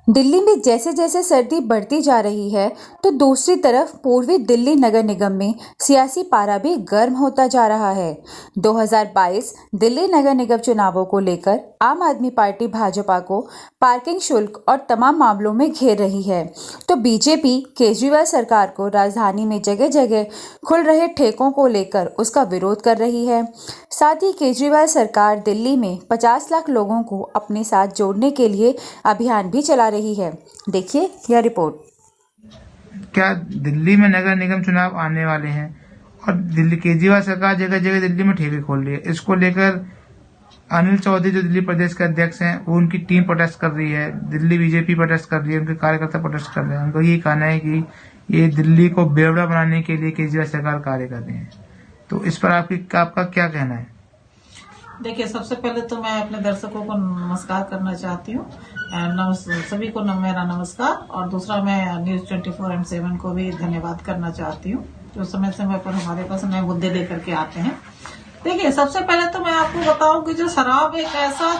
दिल्ली में जैसे जैसे सर्दी बढ़ती जा रही है तो दूसरी तरफ पूर्वी दिल्ली नगर निगम में सियासी पारा भी गर्म होता जा रहा है। 2022 दिल्ली नगर निगम चुनावों को लेकर आम आदमी पार्टी भाजपा को पार्किंग शुल्क और तमाम मामलों में घेर रही है, तो बीजेपी केजरीवाल सरकार को राजधानी में जगह जगह खुल रहे ठेकों को लेकर उसका विरोध कर रही है। साथ ही केजरीवाल सरकार दिल्ली में 50 लाख लोगों को अपने साथ जोड़ने के लिए अभियान भी चला रही है। देखिए यह रिपोर्ट। क्या दिल्ली में नगर निगम चुनाव आने वाले हैं और दिल्ली केजरीवाल सरकार जगह जगह दिल्ली में ठेके खोल रही है। इसको लेकर अनिल चौधरी जो दिल्ली प्रदेश के अध्यक्ष हैं वो उनकी टीम प्रोटेस्ट कर रही है, दिल्ली बीजेपी प्रोटेस्ट कर रही है, उनके कार्यकर्ता प्रोटेस्ट कर रहे हैं। उनको ये कहना है कि ये दिल्ली को बेवड़ा बनाने के लिए केजरीवाल सरकार कार्य कर रही है। तो इस पर आपका क्या कहना है? देखिए, सबसे पहले तो मैं अपने दर्शकों को नमस्कार करना चाहती हूँ, सभी को मेरा नमस्कार। और दूसरा मैं न्यूज 24/7 को भी धन्यवाद करना चाहती हूँ जो समय समय पर हमारे पास नए मुद्दे लेकर के आते हैं। देखिए, सबसे पहले तो मैं आपको बताऊं कि जो शराब एक ऐसा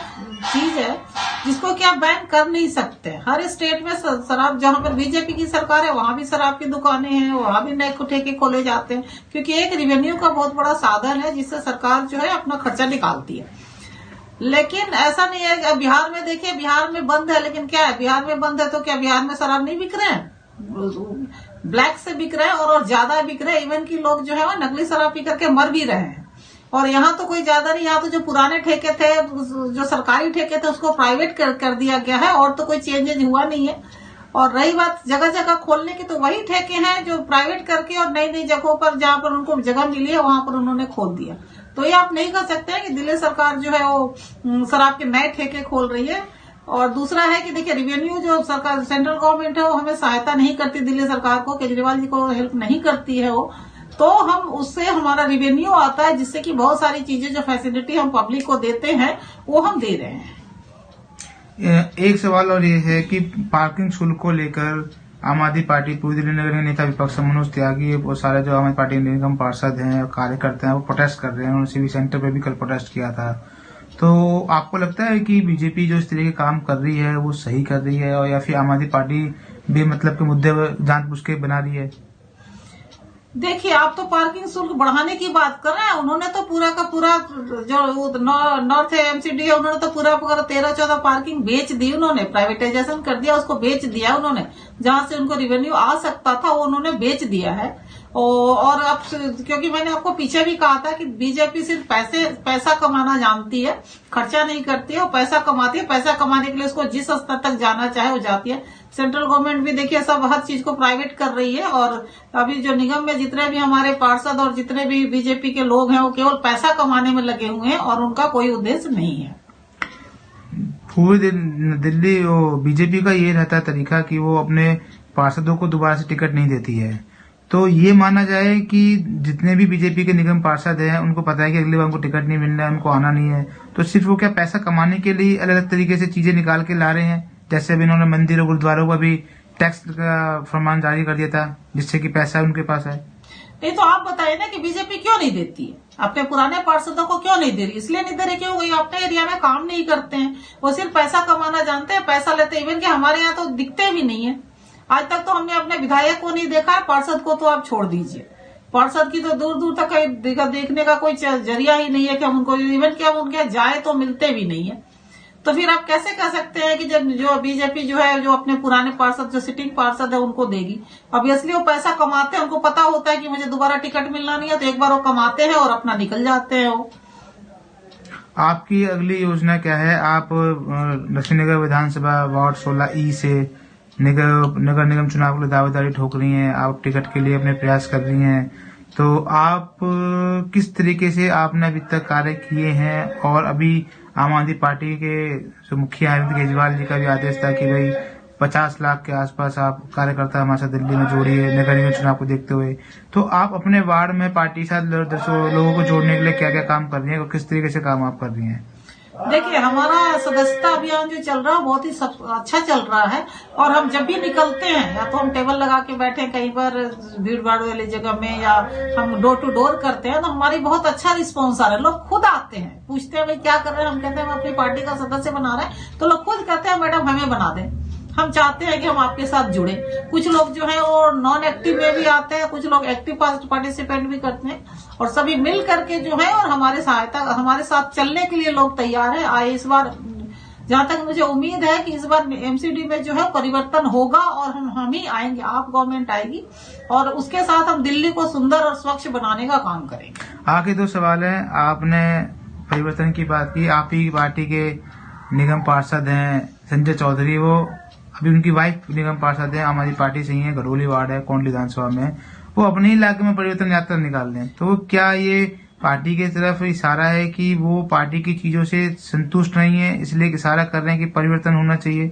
चीज है जिसको कि आप बैन कर नहीं सकते। हर स्टेट में शराब, जहां पर बीजेपी की सरकार है वहां भी शराब की दुकानें हैं, वहां भी नए ठेके खोले जाते हैं, क्योंकि एक रेवेन्यू का बहुत बड़ा साधन है जिससे सरकार जो है अपना खर्चा निकालती है। लेकिन ऐसा नहीं है कि बिहार में, देखिए बिहार में बंद है, लेकिन क्या है, बिहार में बंद है तो क्या बिहार में शराब नहीं बिक रहे हैं? ब्लैक से बिक रहे हैं और ज्यादा बिक रहे हैं। इवन की लोग जो है वो नकली शराब पी करके मर भी रहे हैं। और यहाँ तो कोई ज्यादा नहीं, यहाँ तो जो पुराने ठेके थे, जो सरकारी ठेके थे उसको प्राइवेट कर दिया गया है और तो कोई चेंजेज हुआ नहीं है। और रही बात जगह जगह खोलने की, तो वही ठेके हैं जो प्राइवेट करके और नई नई जगहों पर जहाँ पर उनको जगह मिली है वहां पर उन्होंने खोल दिया। तो ये आप नहीं कह सकते हैं कि दिल्ली सरकार जो है वो शराब के नए ठेके खोल रही है। और दूसरा है कि देखिए, रेवेन्यू जो सरकार, सेंट्रल गवर्नमेंट है वो हमें सहायता नहीं करती, दिल्ली सरकार को, केजरीवाल जी को हेल्प नहीं करती है वो, तो हम उससे हमारा रेवेन्यू आता है जिससे कि बहुत सारी चीजें जो फैसिलिटी हम पब्लिक को देते हैं वो हम दे रहे हैं। एक सवाल और ये है कि पार्किंग शुल्क को लेकर आम आदमी पार्टी पूर्वी दिल्ली नगर के नेता विपक्ष मनोज त्यागी वो सारे जो आम आदमी पार्टी निगम पार्षद हैं और कार्यकर्ता हैं वो प्रोटेस्ट कर रहे हैं। उन्होंने सिविल सेंटर पे भी कल प्रोटेस्ट किया था। तो आपको लगता है कि बीजेपी जो इस तरह के काम कर रही है वो सही कर रही है, और या फिर आम आदमी पार्टी बेमतलब के मुद्दे जानबूझ के बना रही है? देखिए, आप तो पार्किंग शुल्क बढ़ाने की बात कर रहे हैं। उन्होंने तो पूरा का पूरा जो नॉर्थ एमसीडी है उन्होंने तो पूरा 13-14 पार्किंग बेच दी, उन्होंने प्राइवेटाइजेशन कर दिया, उसको बेच दिया उन्होंने। जहां से उनको रेवेन्यू आ सकता था वो उन्होंने बेच दिया है। और अब क्योंकि मैंने आपको पीछे भी कहा था कि बीजेपी सिर्फ पैसा कमाना जानती है, खर्चा नहीं करती है, वो पैसा कमाती है। पैसा कमाने के लिए उसको जिस स्तर तक जाना चाहे वो जाती है। सेंट्रल गवर्नमेंट भी देखिए सब हर चीज को प्राइवेट कर रही है। और अभी जो निगम में जितने भी हमारे पार्षद और जितने भी बीजेपी के लोग हैं वो केवल पैसा कमाने में लगे हुए हैं और उनका कोई उद्देश्य नहीं है। पूरी दिल्ली बीजेपी का ये रहता है तरीका कि वो अपने पार्षदों को दोबारा से टिकट नहीं देती है। तो ये माना जाए कि जितने भी बीजेपी के निगम पार्षद हैं उनको पता है कि अगली बार उनको टिकट नहीं मिलना है, उनको आना नहीं है, तो सिर्फ वो क्या पैसा कमाने के लिए अलग अलग तरीके से चीजें निकाल के ला रहे हैं? जैसे अभी इन्होंने मंदिरों गुरुद्वारों पर भी टैक्स का फरमान जारी कर दिया था जिससे कि पैसा उनके पास है। नहीं तो आप बताइए ना कि बीजेपी क्यों नहीं देती है? अपने पुराने पार्षदों को क्यों नहीं दे रही? इसलिए नहीं दे रही क्यों? वही अपने एरिया में काम नहीं करते हैं, वो सिर्फ पैसा कमाना जानते हैं, पैसा लेते हैं। इवन कि हमारे यहाँ तो दिखते भी नहीं है। आज तक तो हमने अपने विधायक को नहीं देखा है, पार्षद को तो आप छोड़ दीजिए। पार्षद की तो दूर दूर तक देखने का कोई जरिया ही नहीं है कि हम उनको, इवन कि हम उनके जाए तो मिलते भी नहीं है। तो फिर आप कैसे कह सकते हैं कि जब जो बीजेपी जो है जो अपने पुराने पार्षद, जो सिटिंग पार्षद है उनको देगी? ऑब्वियसली वो पैसा कमाते हैं, उनको पता होता है कि मुझे दोबारा टिकट मिलना नहीं है, तो एक बार वो कमाते हैं और अपना निकल जाते हैं वो। आपकी अगली योजना क्या है? आप लक्ष्मीनगर विधानसभा वार्ड 16E से नगर निगम चुनाव के लिए दावेदारी ठोक रही हैं, आप टिकट के लिए अपने प्रयास कर रही हैं, तो आप किस तरीके से आपने अभी तक कार्य किए हैं? और अभी आम आदमी पार्टी के जो मुखिया अरविंद केजरीवाल जी का भी आदेश था कि भाई 50 लाख के आसपास आप कार्यकर्ता हमारे साथ दिल्ली में जोड़िए नगर निगम चुनाव को देखते हुए, तो आप अपने वार्ड में पार्टी के साथ लोगों को जोड़ने के लिए क्या क्या काम कर रही हैं और किस तरीके से काम आप कर रही हैं? देखिए, हमारा सदस्यता अभियान जो चल रहा है बहुत ही अच्छा चल रहा है। और हम जब भी निकलते हैं, या तो हम टेबल लगा के बैठे हैं कहीं पर भीड़ भाड़ वाली जगह में, या हम डोर टू डोर करते हैं, तो हमारी बहुत अच्छा रिस्पॉन्स आ रहा है। लोग खुद आते हैं, पूछते हैं भाई क्या कर रहे हैं, हम कहते हैं हम अपनी पार्टी का सदस्य बना रहे हैं, तो लोग खुद कहते हैं मैडम हमें बना दें। हम चाहते हैं कि हम आपके साथ जुड़े। कुछ लोग जो है वो नॉन एक्टिव में भी आते हैं, कुछ लोग एक्टिव पार्टिसिपेंट भी करते हैं, और सभी मिल करके जो है और हमारे साथ चलने के लिए लोग तैयार है। आए इस बार, जहां तक मुझे उम्मीद है कि इस बार एमसीडी में जो है परिवर्तन होगा और हम ही आएंगे, आप गवर्नमेंट आएगी, और उसके साथ हम दिल्ली को सुंदर और स्वच्छ बनाने का काम करेंगे। आखिरी 2 सवाल है। आपने परिवर्तन की बात की, आप ही पार्टी के निगम पार्षद हैं संजय चौधरी, वो अभी उनकी वाइफ निगम पार्षद है, हमारी पार्टी से ही है, घरोली वार्ड है, कोंडली विधानसभा में। वो अपने इलाके में परिवर्तन यात्रा निकाल रहे हैं, तो क्या ये पार्टी की तरफ इशारा है कि वो पार्टी की चीजों से संतुष्ट नहीं है, इसलिए इशारा कर रहे हैं कि परिवर्तन होना चाहिए?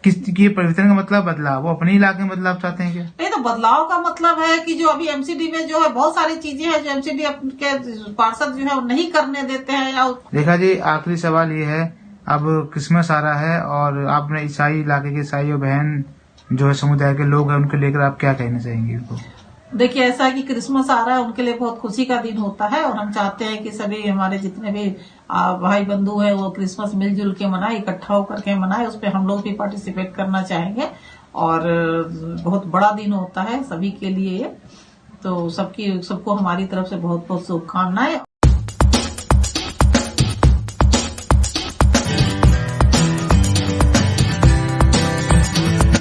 किस परिवर्तन का मतलब बदलाव, वो अपने इलाके में बदलाव चाहते हैं क्या? नहीं, तो बदलाव का मतलब है कि जो अभी एमसीडी में जो है बहुत सारी चीजें हैं जो एमसीडी के पार्षद जो है वो नहीं करने देते हैं। या देखा जी, आखिरी सवाल ये है, अब क्रिसमस आ रहा है और आपने ईसाई इलाके के ईसाई बहन जो है समुदाय के लोग हैं, उनके लेकर आप क्या कहना चाहेंगे उनको? देखिए, ऐसा है कि क्रिसमस आ रहा है, उनके लिए बहुत खुशी का दिन होता है, और हम चाहते हैं कि सभी हमारे जितने भी भाई बंधु हैं वो क्रिसमस मिलजुल के मनाए, इकट्ठा होकर के मनाए। उस पर हम लोग भी पार्टिसिपेट करना चाहेंगे, और बहुत बड़ा दिन होता है सभी के लिए, तो सबको हमारी तरफ से बहुत बहुत शुभकामनाएं।